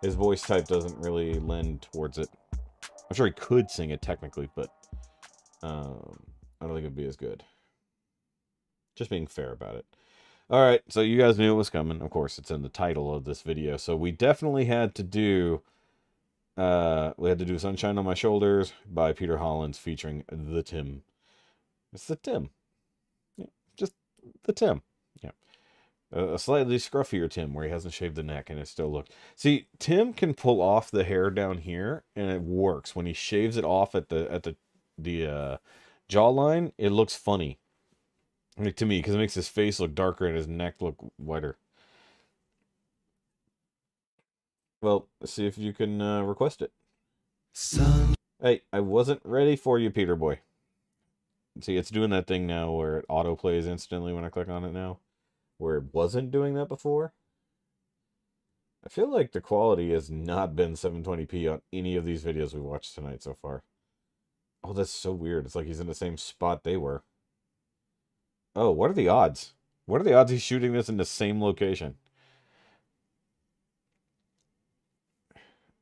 His voice type doesn't really lend towards it. I'm sure he could sing it technically, but I don't think it'd be as good. Just being fair about it. All right, so you guys knew it was coming. Of course, it's in the title of this video. So we definitely had to do Sunshine on My Shoulders by Peter Hollens featuring the Tim. It's the Tim. Yeah, just the Tim. Yeah. A slightly scruffier Tim where he hasn't shaved the neck and it still looks... See, Tim can pull off the hair down here and it works. When he shaves it off at the jawline, it looks funny. Like, to me, because it makes his face look darker and his neck look whiter. Well, let's see if you can request it. Hey, I wasn't ready for you, Peter boy. See, it's doing that thing now where it auto-plays instantly when I click on it now. Where it wasn't doing that before. I feel like the quality has not been 720p on any of these videos we watched tonight so far. Oh, that's so weird. It's like he's in the same spot they were. Oh, what are the odds? What are the odds he's shooting this in the same location?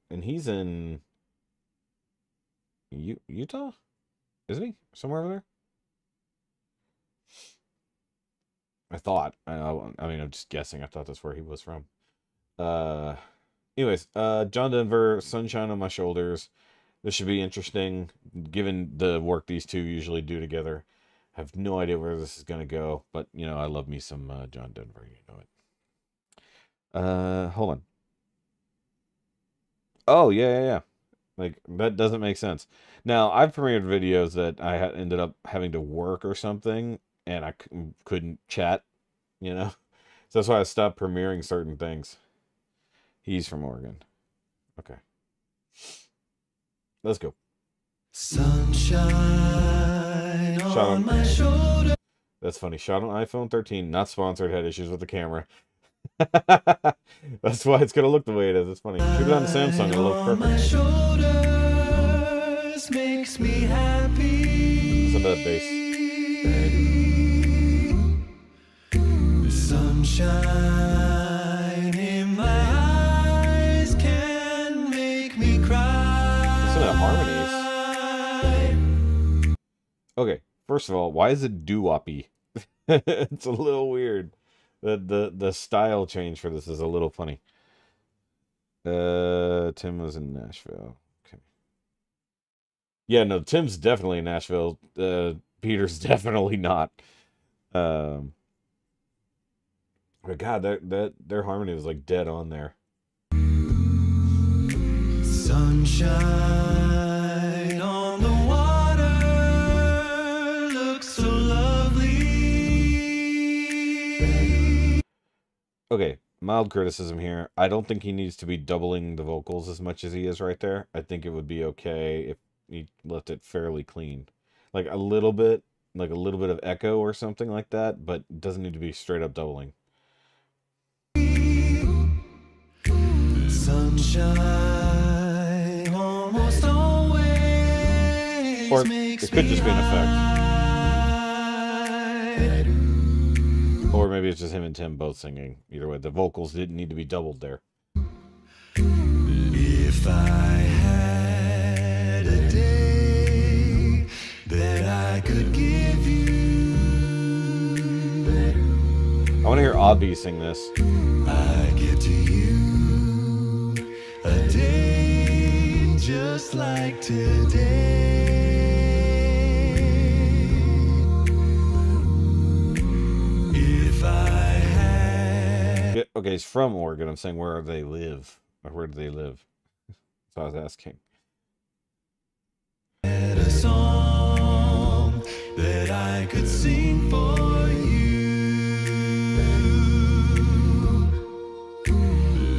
And he's in... Utah? Isn't he? Somewhere over there? I thought. I mean, I'm just guessing. I thought that's where he was from. Anyways, John Denver, Sunshine on My Shoulders. This should be interesting, given the work these two usually do together. I have no idea where this is going to go, but, you know, I love me some John Denver. You know it. Hold on. Oh, yeah. Like, that doesn't make sense. Now, I've premiered videos that I ended up having to work or something, and I couldn't chat, you know? So that's why I stopped premiering certain things. He's from Oregon. Okay. Let's go. Sunshine on my shoulder. That's funny. Shot on iPhone 13. Not sponsored. Had issues with the camera. That's why it's gonna look the way it is. It's funny. Shoot it on Samsung. It'll look perfect. My shoulders makes me happy. Listen to that bass. Sunshine in my eyes can make me cry. Listen to the harmonies. Okay, first of all, why is it doo-woppy? It's a little weird. The style change for this is a little funny. Tim was in Nashville. Okay. Yeah, no, Tim's definitely in Nashville. Peter's definitely not. But God, their harmony was like dead on there. Sunshine on the water looks so lovely. Okay, mild criticism here. I don't think he needs to be doubling the vocals as much as he is right there. I think it would be okay if he left it fairly clean. Like a little bit of echo or something like that, but it doesn't need to be straight up doubling. Sunshine almost always. Or it could just be an effect. Or maybe it's just him and Tim both singing. Either way, the vocals didn't need to be doubled there. If I had a day that I could give you, I want to hear Avi sing this. I give to you a day just like today. If I had... Okay, he's from Oregon. I'm saying where they live. Or where do they live? So I was asking. Had a song that I could sing for you.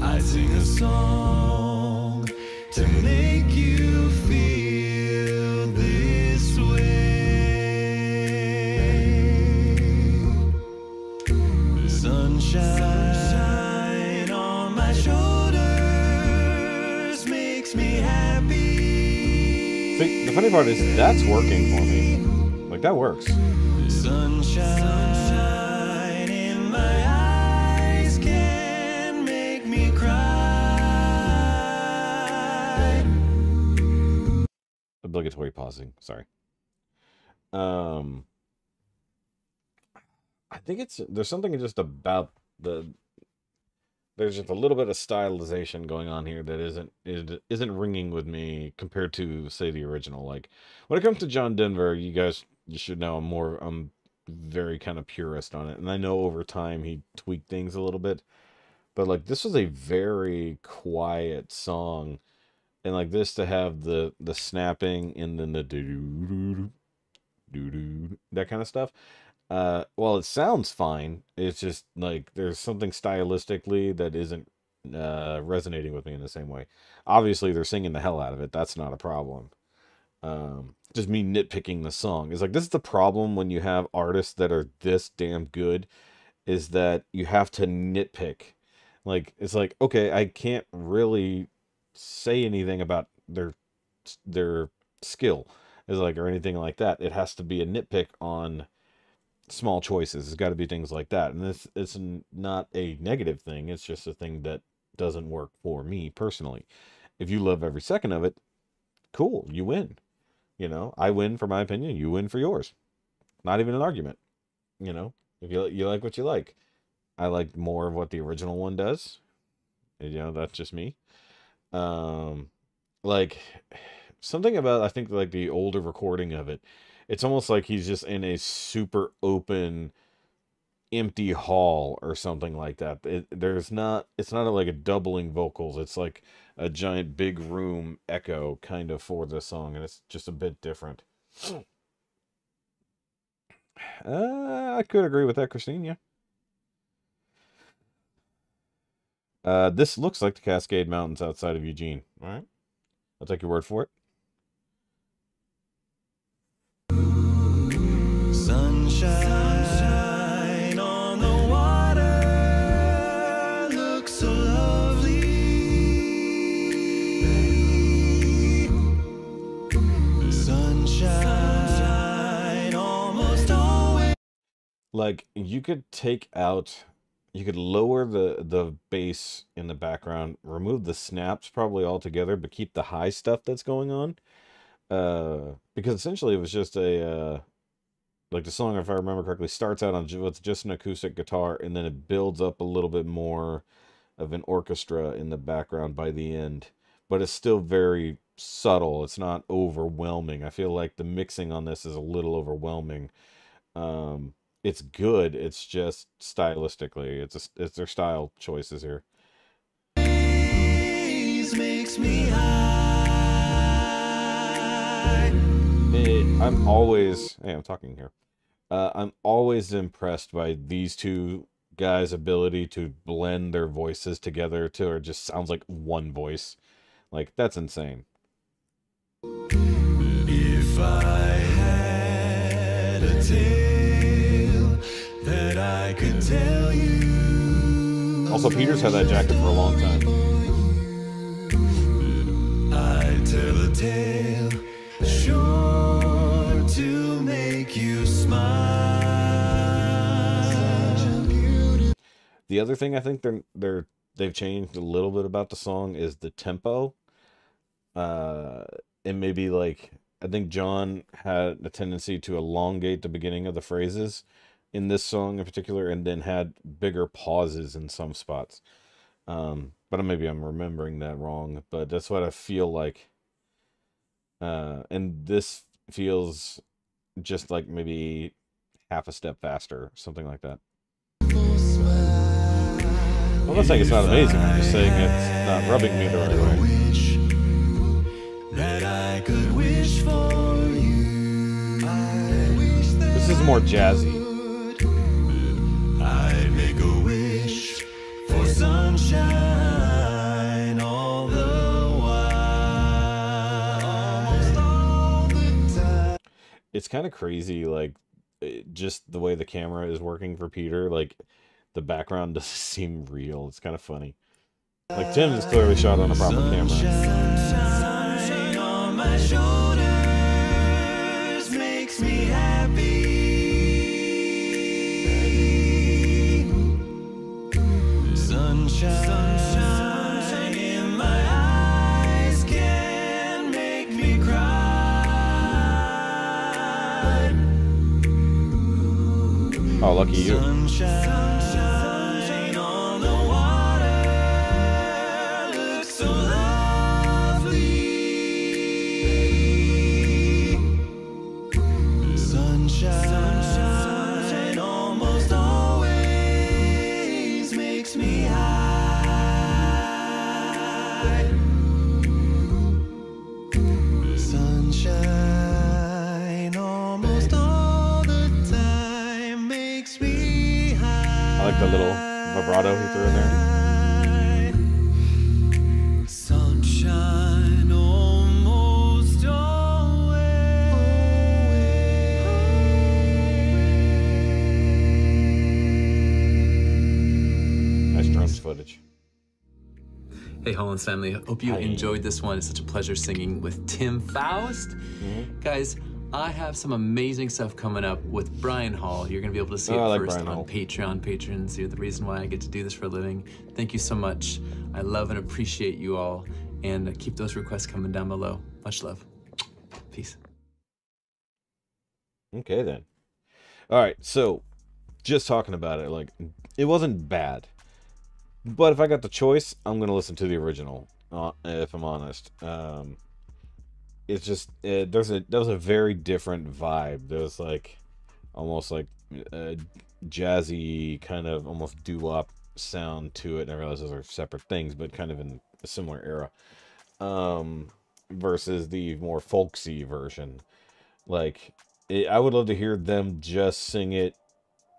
I sing a song to make you feel this way. Sunshine on my shoulders makes me happy. See, the funny part is that's working for me. Like, that works. Sunshine in my eyes can make me cry. Obligatory pausing. Sorry. I think there's something just about there's just a little bit of stylization going on here that isn't ringing with me compared to, say, the original. Like, when it comes to John Denver, you should know I'm very kind of purist on it, and I know over time he tweaked things a little bit, but like this was a very quiet song, and like this to have the snapping and then the doo doo doo that kind of stuff. Well, it sounds fine. It's just like there's something stylistically that isn't resonating with me in the same way. Obviously, they're singing the hell out of it. That's not a problem. Just me nitpicking the song. It's like, this is the problem when you have artists that are this damn good, is that you have to nitpick. Like, it's like, okay, I can't really say anything about their skill, is like, or anything like that. It has to be a nitpick on small choices. It's got to be things like that, and it's not a negative thing. It's just a thing that doesn't work for me personally. If you love every second of it, cool, you win. You know, I win for my opinion, you win for yours. Not even an argument. You know, if you like what you like. I like more of what the original one does. You know, that's just me. Like, something about, I think, like the older recording of it, it's almost like he's just in a super open, empty hall or something like that. It's not like a doubling vocals. It's like a giant big room echo kind of for the song, and it's just a bit different. I could agree with that, Christine. Yeah. This looks like the Cascade Mountains outside of Eugene. All right, I'll take your word for it. Sunshine on the water looks so lovely. Sunshine almost always. Like, you could lower the bass in the background, remove the snaps probably altogether, but keep the high stuff that's going on. Because essentially it was just a like, the song, if I remember correctly, starts out with just an acoustic guitar, and then it builds up a little bit more of an orchestra in the background by the end. But it's still very subtle. It's not overwhelming. I feel like the mixing on this is a little overwhelming. It's good. It's just stylistically, it's their style choices here. Makes me high. I'm always, hey, I'm talking here. I'm always impressed by these two guys' ability to blend their voices together to, or just sounds like one voice. Like, that's insane. If I had a tale that I could tell you. Also, Peter's had that jacket for a long time. I'd tell a tale sure to make you smile. The other thing I think they've changed a little bit about the song is the tempo. And maybe, like, I think John had a tendency to elongate the beginning of the phrases in this song in particular, and then had bigger pauses in some spots. But maybe I'm remembering that wrong, but that's what I feel like. And this feels just like maybe half a step faster, something like that. I'm not saying it's not amazing, I'm just saying it's not rubbing me the right way. That I could wish for you. This is more jazzy. I'd make a wish for sunshine all the while. It's kind of crazy, like, just the way the camera is working for Peter. Like, the background doesn't seem real. It's kind of funny. Like, Tim is clearly shot on a proper camera. Sunshine on my shoulders makes me happy. Sunshine in my eyes can make me cry. Oh, lucky you. Sunshine on the water looks so lovely. Sunshine almost always makes me high. Sunshine almost all the time makes me high. I like the little vibrato he threw in there. Sunshine almost always. Nice drums footage. Hey Hollens family, hope you enjoyed this one. It's such a pleasure singing with Tim Foust. Guys, I have some amazing stuff coming up with Brian Hall. You're gonna be able to see it like first Brian on Hall. Patreon. Patrons, you're the reason why I get to do this for a living. Thank you so much. I love and appreciate you all, and keep those requests coming down below. Much love. Peace. Okay then. All right, so just talking about it, like, it wasn't bad, but if I got the choice, I'm gonna listen to the original. If I'm honest, it's just there was a very different vibe. There was like almost like a jazzy kind of almost doo-wop sound to it. And I realize those are separate things, but kind of in a similar era. Versus the more folksy version. Like, I would love to hear them just sing it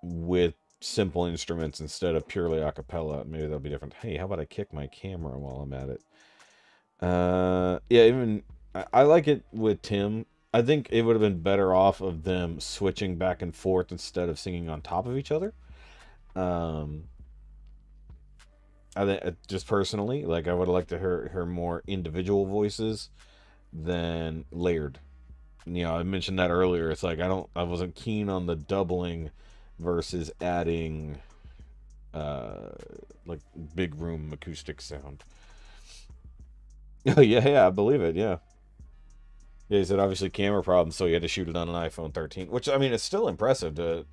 with simple instruments instead of purely a cappella. Maybe that'll be different. Hey, how about I kick my camera while I'm at it? Yeah, even I like it with Tim. I think it would have been better off of them switching back and forth instead of singing on top of each other. I think just personally, like, I would have liked to hear more individual voices than layered. You know, I mentioned that earlier. It's like I wasn't keen on the doubling versus adding like big room acoustic sound. Oh yeah, I believe it. Yeah, he said obviously camera problems, so he had to shoot it on an iPhone 13. Which, I mean, it's still impressive to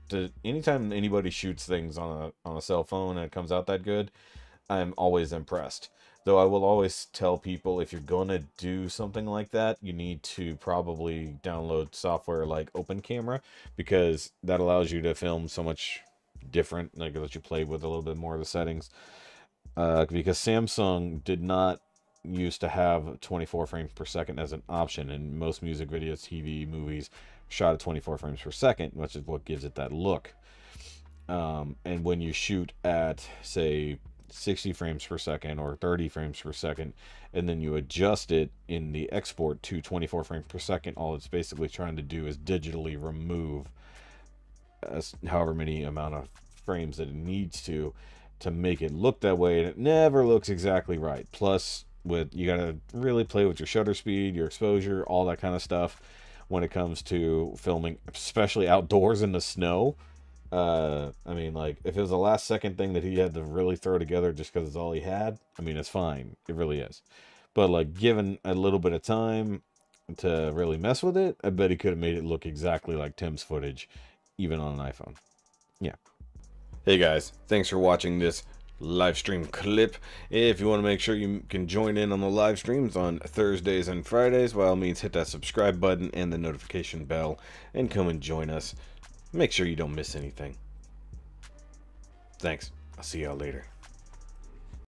anytime anybody shoots things on a cell phone and it comes out that good. I'm always impressed. Though I will always tell people, if you're gonna do something like that, you need to probably download software like Open Camera, because that allows you to film so much different, like, let you play with a little bit more of the settings. Because Samsung did not used to have 24 frames per second as an option, and most music videos, TV, movies shot at 24 frames per second, which is what gives it that look. And when you shoot at, say, 60 frames per second or 30 frames per second, and then you adjust it in the export to 24 frames per second, all it's basically trying to do is digitally remove however many amount of frames that it needs to make it look that way, and it never looks exactly right. Plus, you gotta really play with your shutter speed, your exposure, all that kind of stuff when it comes to filming, especially outdoors in the snow. I mean, like, if it was a last second thing that he had to really throw together just because it's all he had, I mean, it's fine. It really is. But, like, given a little bit of time to really mess with it, I bet he could have made it look exactly like Tim's footage, even on an iPhone. Yeah. Hey guys, thanks for watching this live stream clip. If you want to make sure you can join in on the live streams on Thursdays and Fridays, by all means hit that subscribe button and the notification bell and come and join us. Make sure you don't miss anything. Thanks. I'll see y'all later.